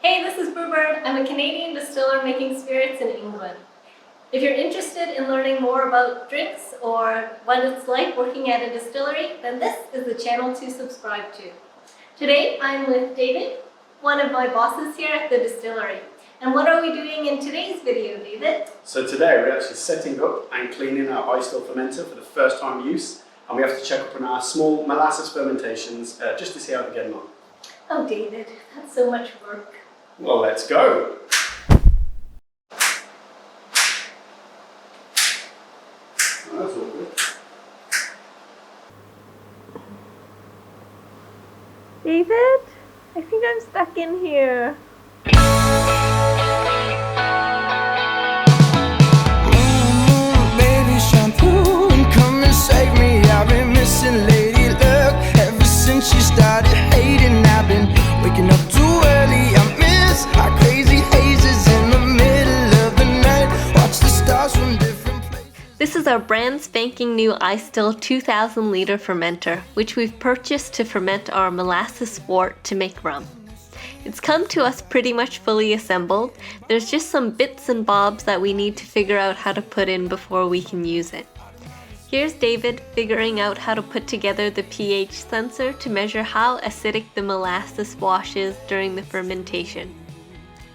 Hey, this is Brewbird. I'm a Canadian distiller making spirits in England. If you're interested in learning more about drinks or what it's like working at a distillery, then this is the channel to subscribe to. Today, I'm with David, one of my bosses here at the distillery. And what are we doing in today's video, David? So today we're actually setting up and cleaning our iStill fermenter for the first time use, and we have to check up on our small molasses fermentations just to see how they're getting on. Oh, David, that's so much work. Well, let's go! Oh, that's all good. David, I think I'm stuck in here. Baby, shampoo and come and save me. I've been missing lady luck ever since she started hating. I've been waking up too early. I miss our crazy hazes in the middle of the night. Watch the stars from different places. This is our brand spanking new iStill 2,000 liter fermenter, which we've purchased to ferment our molasses wort to make rum. It's come to us pretty much fully assembled. There's just some bits and bobs that we need to figure out how to put in before we can use it. Here's David figuring out how to put together the pH sensor to measure how acidic the molasses wash is during the fermentation.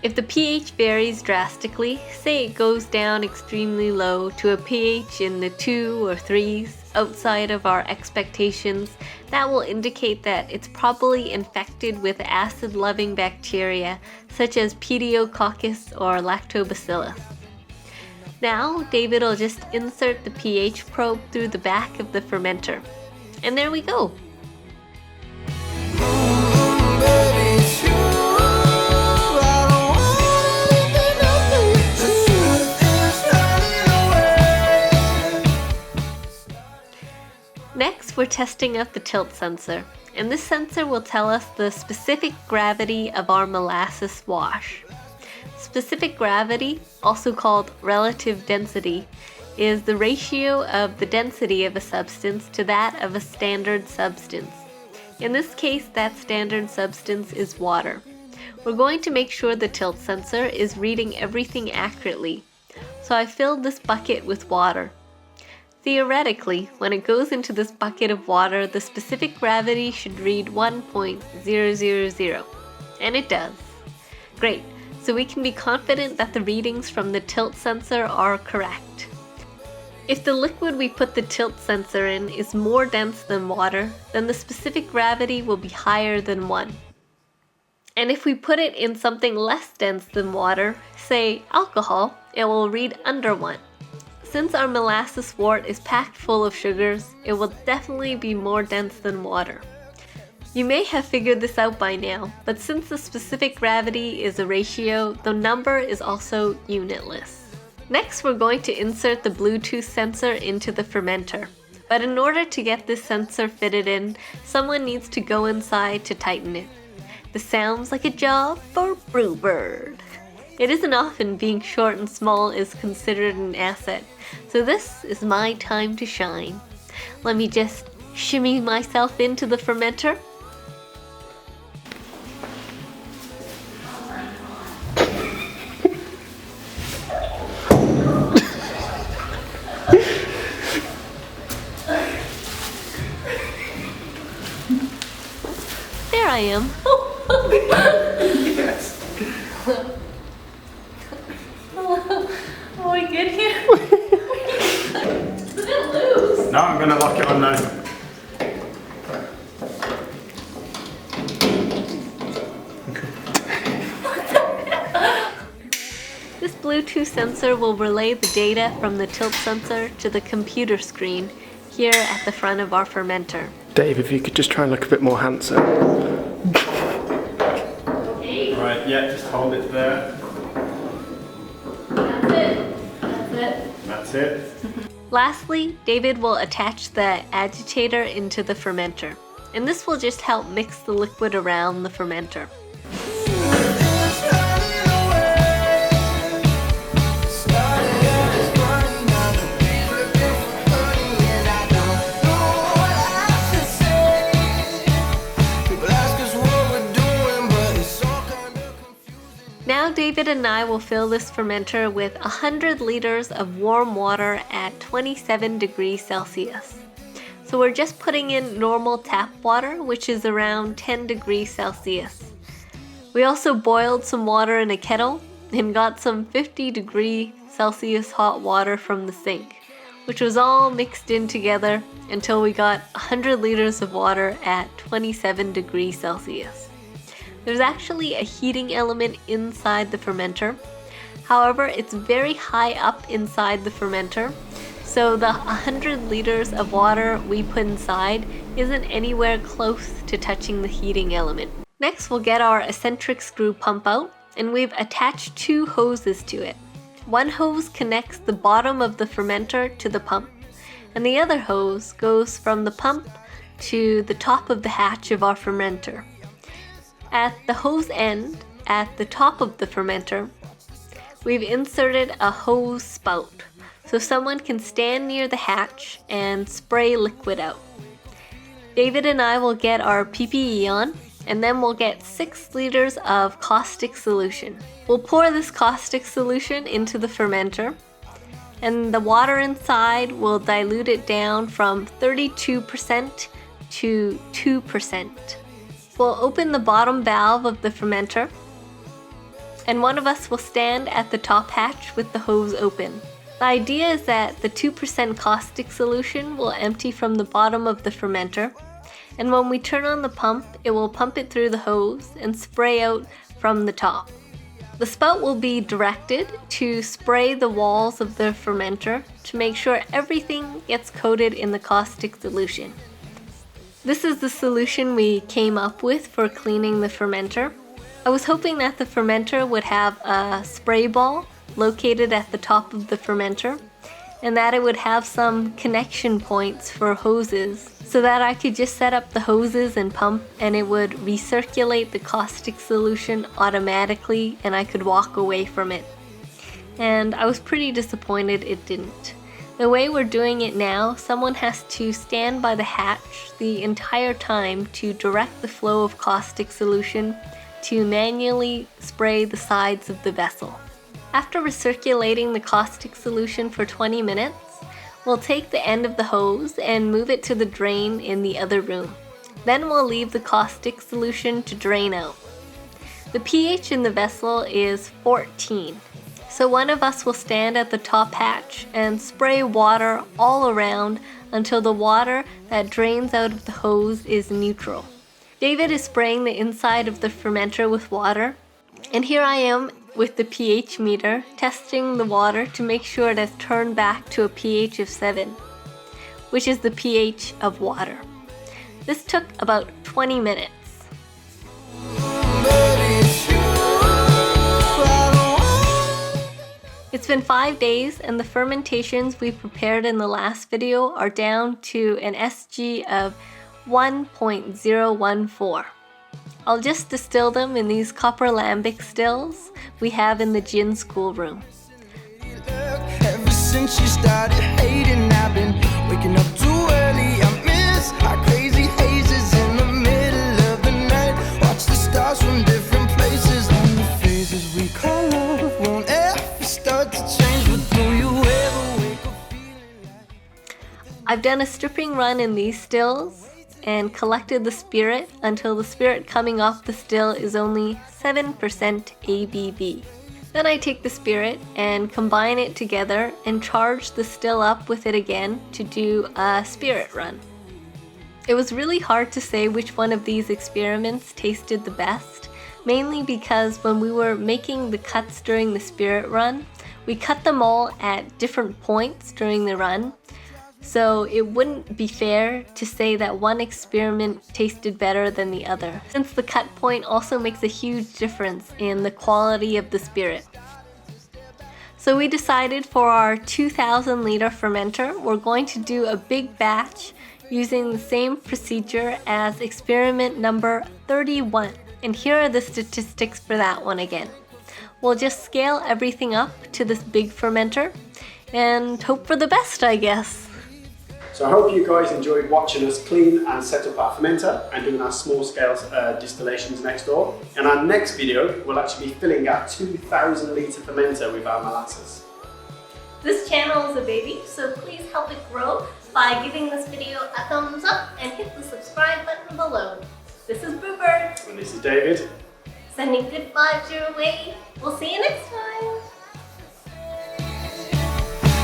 If the pH varies drastically, say it goes down extremely low to a pH in the 2 or 3s, outside of our expectations, that will indicate that it's probably infected with acid-loving bacteria such as Pediococcus or Lactobacillus. Now, David will just insert the pH probe through the back of the fermenter. And there we go! Baby, it's you. I don't want anything else. The truth is running away. Next, we're testing out the tilt sensor, and this sensor will tell us the specific gravity of our molasses wash. Specific gravity, also called relative density, is the ratio of the density of a substance to that of a standard substance. In this case, that standard substance is water. We're going to make sure the tilt sensor is reading everything accurately, so I filled this bucket with water. Theoretically, when it goes into this bucket of water, the specific gravity should read 1.000, and it does. Great, so we can be confident that the readings from the tilt sensor are correct. If the liquid we put the tilt sensor in is more dense than water, then the specific gravity will be higher than 1. And if we put it in something less dense than water, say alcohol, it will read under 1. Since our molasses wort is packed full of sugars, it will definitely be more dense than water. You may have figured this out by now, but since the specific gravity is a ratio, the number is also unitless. Next, we're going to insert the Bluetooth sensor into the fermenter. But in order to get this sensor fitted in, someone needs to go inside to tighten it. This sounds like a job for Brewbird. It isn't often being short and small is considered an asset, so this is my time to shine. Let me just shimmy myself into the fermenter. There I am. Yes. Are we good here? It's a bit loose. Now I'm going to lock it on now. This Bluetooth sensor will relay the data from the tilt sensor to the computer screen here at the front of our fermenter. Dave, if you could just try and look a bit more handsome. Okay, Right, yeah, just hold it there. that's it. That's it. That's it. Lastly, David will attach the agitator into the fermenter, and this will just help mix the liquid around the fermenter. Now David and I will fill this fermenter with 100 liters of warm water at 27 degrees Celsius. So we're just putting in normal tap water, which is around 10 degrees Celsius. We also boiled some water in a kettle and got some 50-degree Celsius hot water from the sink, which was all mixed in together until we got 100 liters of water at 27 degrees Celsius. There's actually a heating element inside the fermenter. However, it's very high up inside the fermenter, so the 100 liters of water we put inside isn't anywhere close to touching the heating element. Next, we'll get our eccentric screw pump out, and we've attached 2 hoses to it. One hose connects the bottom of the fermenter to the pump, and the other hose goes from the pump to the top of the hatch of our fermenter. At the hose end, at the top of the fermenter, we've inserted a hose spout, so someone can stand near the hatch and spray liquid out. David and I will get our PPE on, and then we'll get 6 liters of caustic solution. We'll pour this caustic solution into the fermenter, and the water inside will dilute it down from 32% to 2%. We'll open the bottom valve of the fermenter, and one of us will stand at the top hatch with the hose open. The idea is that the 2% caustic solution will empty from the bottom of the fermenter, and when we turn on the pump, it will pump it through the hose and spray out from the top. The spout will be directed to spray the walls of the fermenter to make sure everything gets coated in the caustic solution. This is the solution we came up with for cleaning the fermenter. I was hoping that the fermenter would have a spray ball located at the top of the fermenter, and that it would have some connection points for hoses so that I could just set up the hoses and pump and it would recirculate the caustic solution automatically and I could walk away from it. And I was pretty disappointed it didn't. The way we're doing it now, someone has to stand by the hatch the entire time to direct the flow of caustic solution to manually spray the sides of the vessel. After recirculating the caustic solution for 20 minutes, we'll take the end of the hose and move it to the drain in the other room. Then we'll leave the caustic solution to drain out. The pH in the vessel is 14, so one of us will stand at the top hatch and spray water all around until the water that drains out of the hose is neutral. David is spraying the inside of the fermenter with water, and here I am with the pH meter testing the water to make sure it has turned back to a pH of 7, which is the pH of water. This took about 20 minutes. It's been 5 days and the fermentations we prepared in the last video are down to an SG of 1.014. I'll just distill them in these copper lambic stills we have in the gin schoolroom. Ever since you started hating, I've been waking up too early. I miss our crazy hazes in the middle of the night. Watch the stars from different places, and the phases we call love won't ever start to change. But do you ever wake up feeling like... I've done a stripping run in these stills and collected the spirit until the spirit coming off the still is only 7% ABV. Then I take the spirit and combine it together and charge the still up with it again to do a spirit run. It was really hard to say which one of these experiments tasted the best, mainly because when we were making the cuts during the spirit run, we cut them all at different points during the run. So it wouldn't be fair to say that one experiment tasted better than the other, since the cut point also makes a huge difference in the quality of the spirit. So we decided for our 2,000 liter fermenter, we're going to do a big batch using the same procedure as experiment number 31. And here are the statistics for that one again. We'll just scale everything up to this big fermenter and hope for the best, I guess. So I hope you guys enjoyed watching us clean and set up our fermenter and doing our small scale distillations next door. In our next video, we'll actually be filling our 2,000 litre fermenter with our molasses. This channel is a baby, so please help it grow by giving this video a thumbs up and hit the subscribe button below. This is Brewbird. And this is David. Sending good vibes your way. We'll see you next time.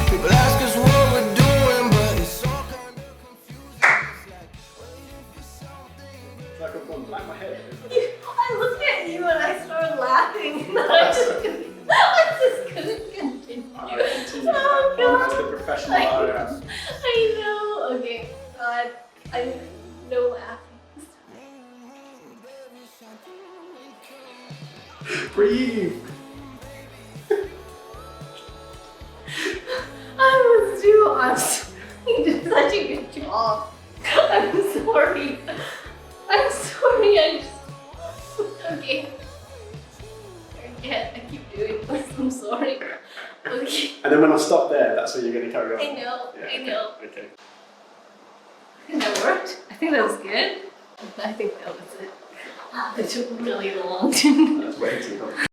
People ask us what we're doing, but it's all kind of confusing. It's like I'm going black my head. I looked at you and I started laughing and I just couldn't continue. Alright, continue. Oh, That's God. the professional I am. I know. Okay. God. I no laughing. Breathe. I was too honest. You did such a good job. I'm sorry. I'm sorry. I just. Okay. I keep doing this. I'm sorry. Okay. And then when I stop there, that's when you're going to carry on. I know. Yeah, I know. Okay. I think that worked. I think that was good. I think that was it. Wow, that took really long. That's way too long.